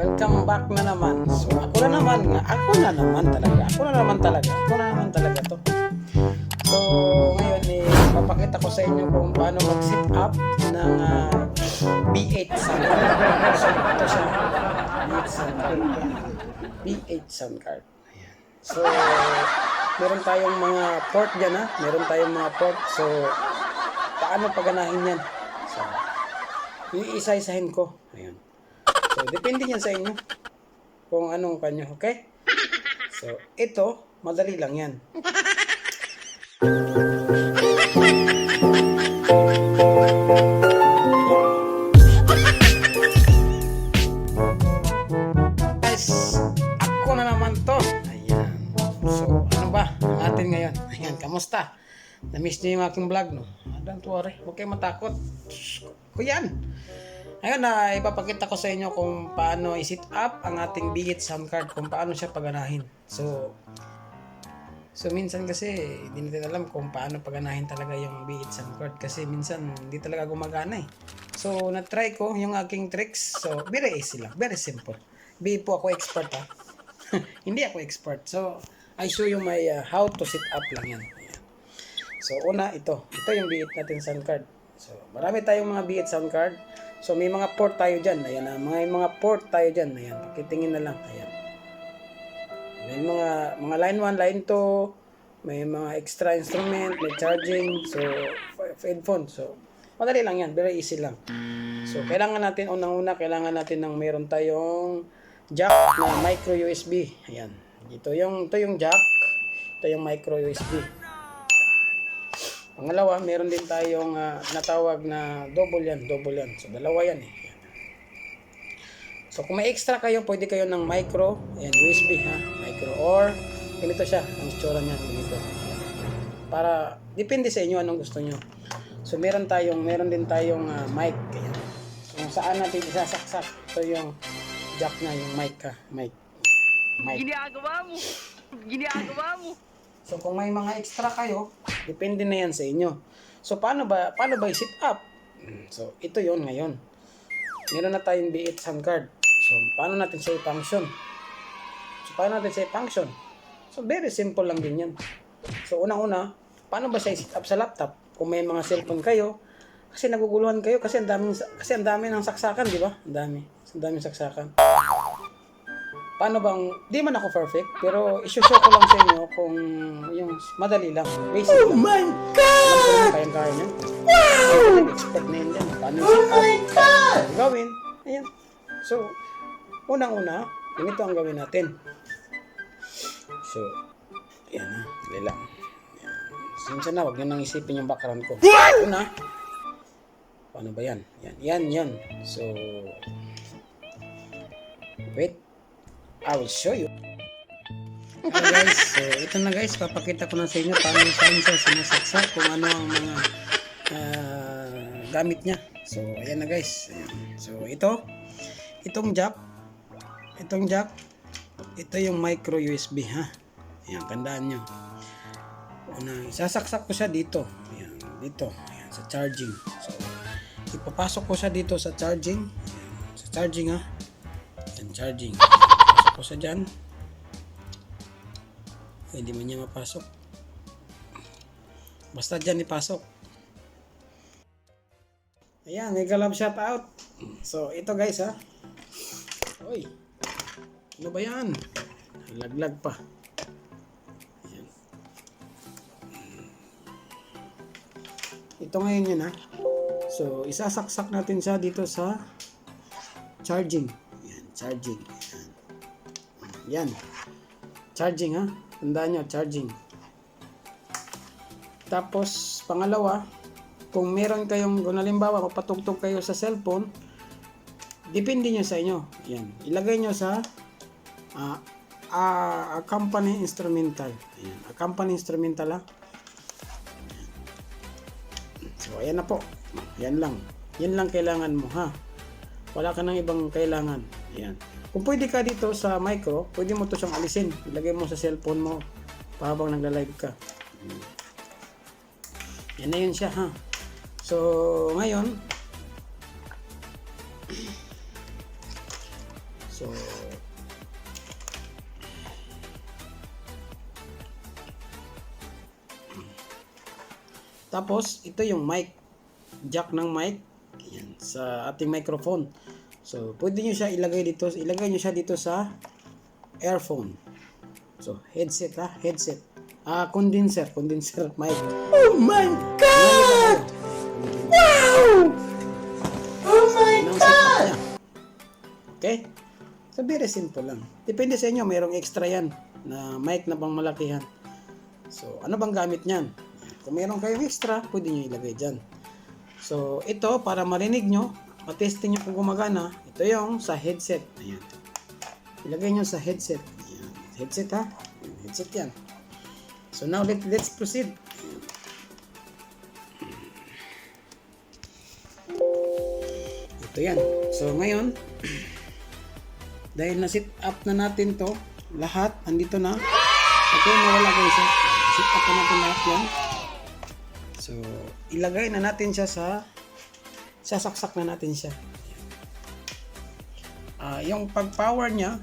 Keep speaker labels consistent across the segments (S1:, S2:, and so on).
S1: welcome back na naman. So ako na naman talaga to. So ngayon papakita ko sa inyo kung paano mag-set up ng B8 sound card. So ito siya, B8 sound card. Ayan. So meron tayong mga port dyan ha. So paano paganahin yan? So iisa-isahin ko. Ayan. So, depende yan sa inyo kung anong kanyo, okay? So, ito, madali lang yan. Guys, ako na naman to. Ayan. So, ano ba ang atin ngayon? Ayan, kamusta? Na-miss nyo yung aking vlog, no? Don't worry, huwag kayo matakot. Kuyan! Ngayon na ipapakita ko sa inyo kung paano i-set up ang ating B8 sound card, kung paano siya paganahin. So minsan kasi hindi natin alam kung paano paganahin talaga yung B8 sound card kasi minsan hindi talaga gumagana eh. So na-try ko yung aking tricks. So very easy lang, very simple. Di po ako expert ha. Hindi ako expert. So I show you my how to set up lang yan. Ayan. So una ito yung B8 natin sound card. So marami tayong mga B8 sound card. So may mga port tayo dyan. Ayan na, mga port tayo dyan. Ayan, pakitingin na lang. Ayan. May mga line 1, line 2, may mga extra instrument, may charging, so headphone. So madali lang yan, very easy lang. So kailangan natin unang-una ng meron tayong jack na micro USB. Ayan. Ito yung jack. Ito yung micro USB. Pangalawa, meron din tayong natawag na double yan. So, dalawa yan eh. So, kung may extra kayo, pwede kayo ng micro and USB ha. Micro or ganito siya. Ang itsura niya. Ganito. Para, depende sa inyo anong gusto nyo. So, meron din tayong mic. Ayan. So, kung saan natin isasaksak. Ito yung jack na, yung mic ha. Mic.
S2: Ginagawa mo.
S1: So kung may mga extra kayo, depende na yan sa inyo. So paano ba i-set up? So ito yon ngayon. Meron na tayong B8 sound card. So paano natin siya i-function? So very simple lang din yan. So unang-una, paano ba siya i-set up sa laptop? Kung may mga cellphone kayo, kasi naguguluhan kayo kasi ang dami ng saksakan, di ba? Ang daming saksakan. Paano bang, di man ako perfect, pero i-show ko lang sa inyo kung yung madali lang, basic lang.
S3: Oh my God!
S1: Kayang-kaya niya. Wow! Expert na yun dyan. Paano
S3: Oh my God!
S1: gawin? Ayan. So, unang-una, ganito ang gawin natin. So, ayan na, dali lang. Sinsa na, wag nyo nang isipin yung background ko. Una, paano ba yan? Yan. So, wait. I will show you. Okay guys, so ito na guys, papakita ko na sa inyo paano siya sinasaksak, kung ano ang mga gamit niya. So ayan na guys. Ayan. So itong jack, ito yung micro USB ha. Ayan, tandaan nyo. Una, sasaksak ko siya dito. Ayan, dito. Ayan, sa charging. So ipapasok ko siya dito sa charging. Ayan, sa charging ha. Ayan, charging. Ko sa dyan, hindi man niya mapasok, basta dyan ipasok. Ayan, mega love shout out. So ito guys ha, oy, ano ba yan, laglag pa. Ayan. Ito ngayon yun ha. So isasaksak natin siya dito sa charging. Ayan, charging. Yan. Charging ha. Tandaan nyo, charging. Tapos, pangalawa, kung meron kayong, kung halimbawa, mapatugtog kayo sa cellphone, depende nyo sa inyo. Yan. Ilagay nyo sa accompany instrumental. Ayan. Accompany instrumental ha. So, ayan na po. Yan lang. Yan lang kailangan mo ha. Wala ka nang ibang kailangan. Ayan. Kung pwede ka dito sa micro, pwede mo to siyang alisin. Ilagay mo sa cellphone mo habang nagla-live ka. Yan na yun siya ha. So, ngayon, so So, tapos, ito yung mic. Jack ng mic. Ayan, sa ating microphone. So, pwede nyo siya ilagay dito. Ilagay nyo siya dito sa earphone. So, headset ha. Headset. Condenser. Condenser mic.
S3: Oh my God! Wow! Oh my
S1: Ang
S3: God!
S1: setup niya. Okay? So, very simple lang. Depende sa inyo. Mayroong extra yan na mic na pang malakihan. So, ano bang gamit niyan? Kung meron kayong extra, pwede nyo ilagay dyan. So, ito, para marinig nyo, matesting nyo kung gumagana, ito yung sa headset. Ayan. Ilagay nyo sa headset. Ayan. Headset ha? Headset yan. So, now let's proceed. Ito yan. So, ngayon, dahil na-set up na natin to, lahat, andito na. Okay, nawala kayo siya. Set up na natin lahat yan. So, ilagay na natin siya sasaksak na natin siya. Yung pag-power niya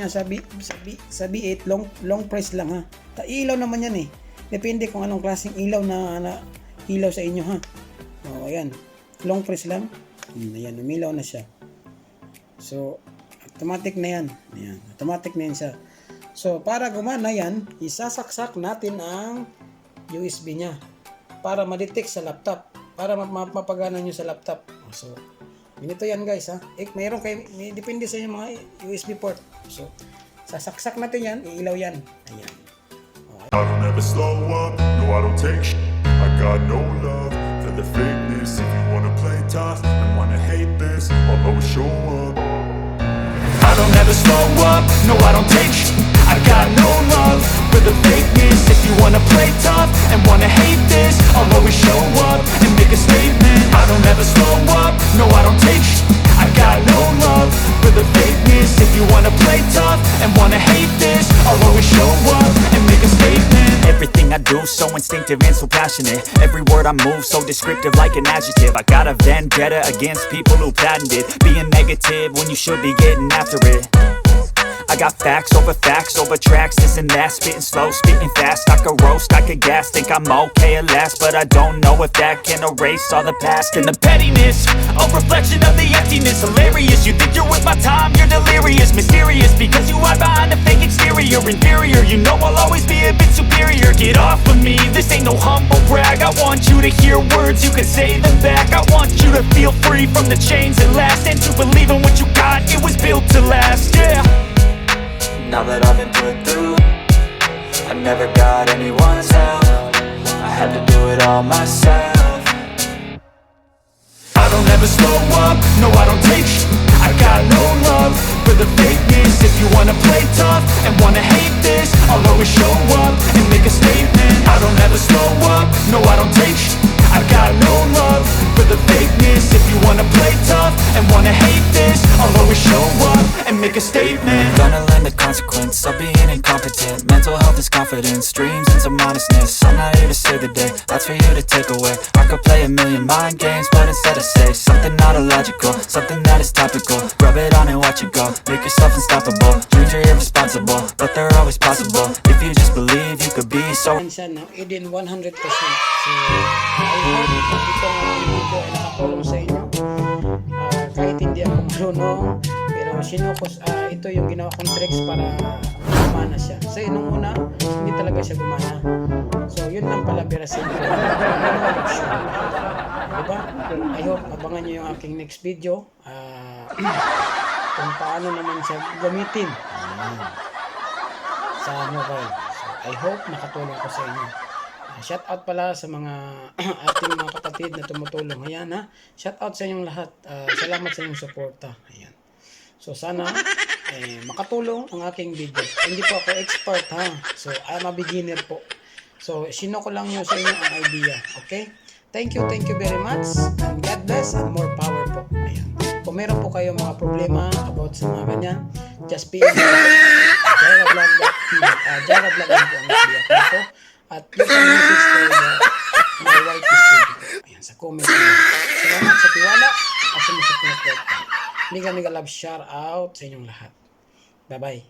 S1: sa B8, long press lang ha. Ilaw naman yan eh. Depende kung anong klaseng ilaw na ilaw sa inyo ha. O, ayan. Long press lang. Ayan, umilaw na siya. So, automatic na yan. Ayan, automatic na yan siya. So, para gumana yan, isasaksak natin ang USB niya para ma-detect sa laptop, para mapagana nyo sa laptop. So, ganito yan guys ha. Mayroon kayo, depende sa inyo mga USB port. So, sasaksak natin yan, iilaw yan. Ayan.
S4: I don't ever slow up, no I don't take sh**. I got no love for the fakeness. If you wanna play tough and wanna hate this, I'll always show up. I don't ever slow up, no I don't take sh**. I got no love for the fakeness. If you wanna play tough and wanna hate this, I'll always show up and make a statement. I don't ever slow up, no I don't take sh**. I got no love for the fakeness. If you wanna play tough and wanna hate this, I'll always show up and make a statement.
S5: Everything I do so instinctive and so passionate. Every word I move so descriptive like an adjective. I got a vendetta against people who patented being negative when you should be getting after it. I got facts over tracks, this and that. Spitting slow, spitting fast. I could roast, I could gas. Think I'm okay at last, but I don't know if that can erase all the past. And the pettiness, a reflection of the emptiness. Hilarious, you think you're worth my time, you're delirious. Mysterious, because you hide behind a fake exterior. Inferior, you know I'll always be a bit superior. Get off of me, this ain't no humble brag. I want you to hear words, you can say them back. I want you to feel free from the chains that last, and to believe in what you got, it was built to last, yeah.
S6: Now that I've been put through, I never got anyone's help. I had to do it all myself.
S4: I don't ever slow up, no I don't take sh**. I got no love for the fakeness. If you wanna play tough and wanna hate this, I'll always show up and make a statement. I don't ever slow up, no I don't take sh**. I got no love for the fakeness. If you wanna play tough and wanna hate this, I'll always show up and make a statement.
S6: Gonna learn the consequence of being incompetent. Mental health is confidence, dreams and some honestness. I'm not here to save the day, that's for you to take away. I could play a million mind games, but instead I say something not illogical, something that is topical. Rub it on and watch it go, make yourself unstoppable. Dreams are irresponsible, but they're always possible. If you just believe, you could be so.
S1: Yan siya, no? Eden 100%. So, I hope itong video ay nakatulong sa inyo. Kahit hindi ako marunong, pero ito yung ginawa kong tricks para gumana siya. Kasi nung una, hindi talaga siya gumana. So, yun lang pala, very simple. Diba? I hope abangan nyo yung aking next video. Kung paano naman siya gamitin sa mobile. So, I hope nakatulong ko sa inyo. Shout out pala sa mga ating mga kapatid na tumutulong. Ayan ha. Shout out sa inyong lahat. Salamat sa inyong suporta. Ayan. So sana makatulong ang aking video. Hindi po ako expert ha. So I'm a beginner po. So sino ko lang nyo sa inyo ang idea. Okay? Thank you very much. And God bless and more power po. Ayan. Kung meron po kayo mga problema about sa mga ganyan, just PM JaraVlog.tv. JaraVlog po ang FB ko. At you can message to my wife is ayan, sa comment. Salamat sa tiwala at sa mga support. Mega mega love shout out sa inyong lahat. Bye bye.